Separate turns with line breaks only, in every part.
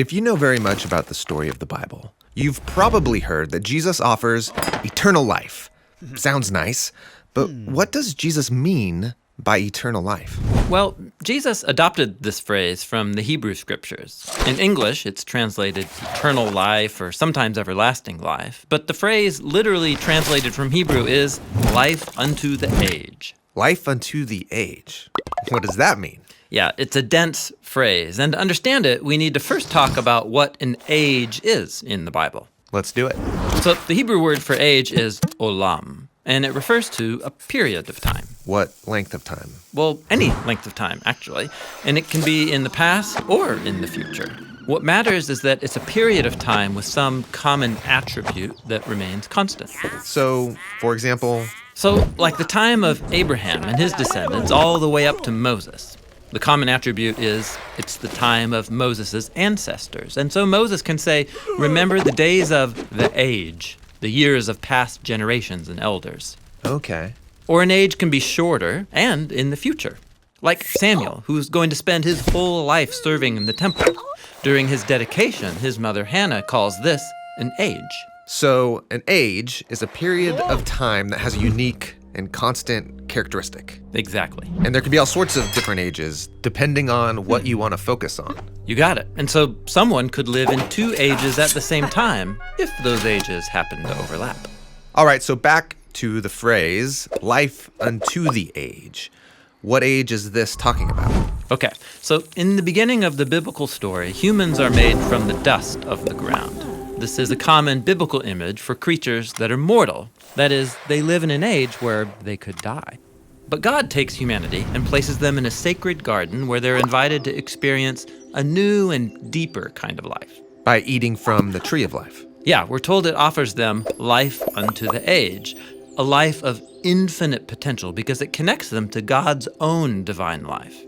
If you know very much about the story of the Bible, you've probably heard that Jesus offers eternal life. Sounds nice, but what does Jesus mean by eternal life?
Well, Jesus adopted this phrase from the Hebrew scriptures. In English, it's translated eternal life or sometimes everlasting life, but the phrase literally translated from Hebrew is life unto the age.
Life unto the age. What does that mean?
Yeah, it's a dense phrase, and to understand it, we need to first talk about what an age is in the Bible.
Let's do it.
So the Hebrew word for age is olam, and it refers to a period of time.
What length of time?
Well, any length of time, actually, and it can be in the past or in the future. What matters is that it's a period of time with some common attribute that remains constant.
So, for example,
like the time of Abraham and his descendants all the way up to Moses. The common attribute is it's the time of Moses' ancestors. And so Moses can say, remember the days of the age, the years of past generations and elders.
Okay.
Or an age can be shorter and in the future. Like Samuel, who's going to spend his whole life serving in the temple. During his dedication, his mother Hannah calls this an age.
So, an age is a period of time that has a unique and constant characteristic.
Exactly.
And there can be all sorts of different ages, depending on what you want to focus on.
You got it. And so someone could live in two ages at the same time if those ages happen to overlap.
All right, so back to the phrase, life unto the age. What age is this talking about?
Okay, so in the beginning of the biblical story, humans are made from the dust of the ground. This is a common biblical image for creatures that are mortal. That is, they live in an age where they could die. But God takes humanity and places them in a sacred garden where they're invited to experience a new and deeper kind of life.
By eating from the tree of life.
Yeah, we're told it offers them life unto the age, a life of infinite potential because it connects them to God's own divine life.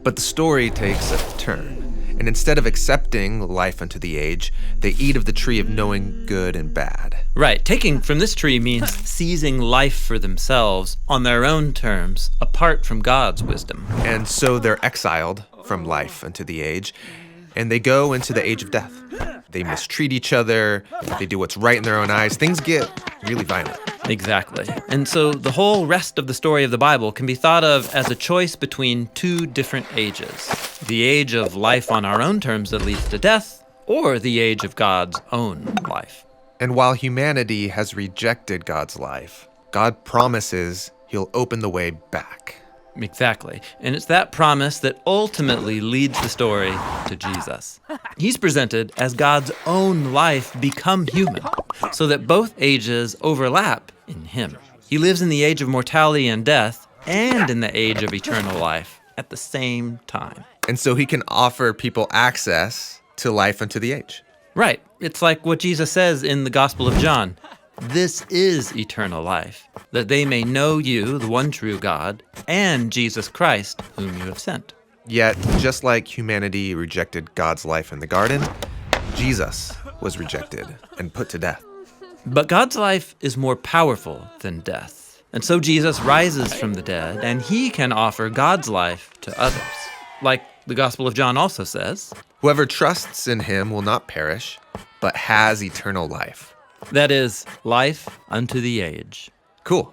But the story takes a turn. And instead of accepting life unto the age, they eat of the tree of knowing good and bad.
Right. Taking from this tree means seizing life for themselves on their own terms, apart from God's wisdom.
And so they're exiled from life unto the age, and they go into the age of death. They mistreat each other, they do what's right in their own eyes. Things get really violent.
Exactly. And so the whole rest of the story of the Bible can be thought of as a choice between two different ages. The age of life on our own terms that leads to death, or the age of God's own life.
And while humanity has rejected God's life, God promises he'll open the way back.
Exactly. And it's that promise that ultimately leads the story to Jesus. He's presented as God's own life become human, so that both ages overlap in him. He lives in the age of mortality and death and in the age of eternal life at the same time.
And so he can offer people access to life unto the age.
Right. It's like what Jesus says in the Gospel of John. This is eternal life, that they may know you, the one true God, and Jesus Christ, whom you have sent.
Yet, just like humanity rejected God's life in the garden, Jesus was rejected and put to death.
But God's life is more powerful than death. And so Jesus rises from the dead, and he can offer God's life to others. Like the Gospel of John also says,
whoever trusts in him will not perish, but has eternal life.
That is, life unto the age.
Cool.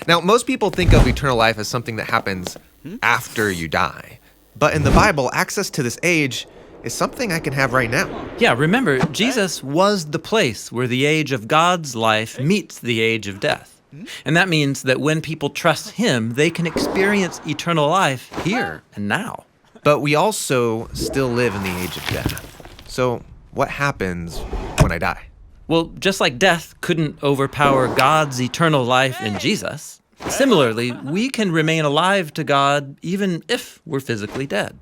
Now, most people think of eternal life as something that happens after you die. But in the Bible, access to this age is something I can have right now.
Yeah, remember, Jesus was the place where the age of God's life meets the age of death. And that means that when people trust him, they can experience eternal life here and now.
But we also still live in the age of death. So what happens when I die?
Well, just like death couldn't overpower God's eternal life in Jesus, similarly, we can remain alive to God even if we're physically dead.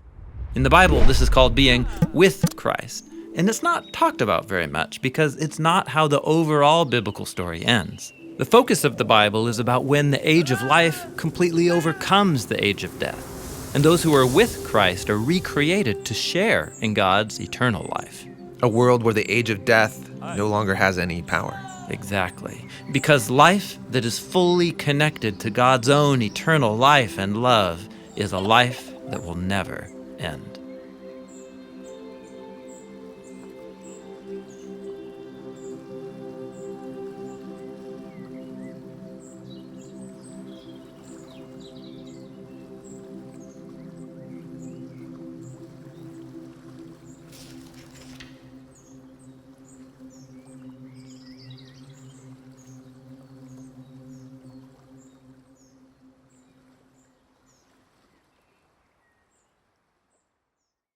In the Bible, this is called being with Christ. And it's not talked about very much because it's not how the overall biblical story ends. The focus of the Bible is about when the age of life completely overcomes the age of death. And those who are with Christ are recreated to share in God's eternal life.
A world where the age of death no longer has any power.
Exactly. Because life that is fully connected to God's own eternal life and love is a life that will never end.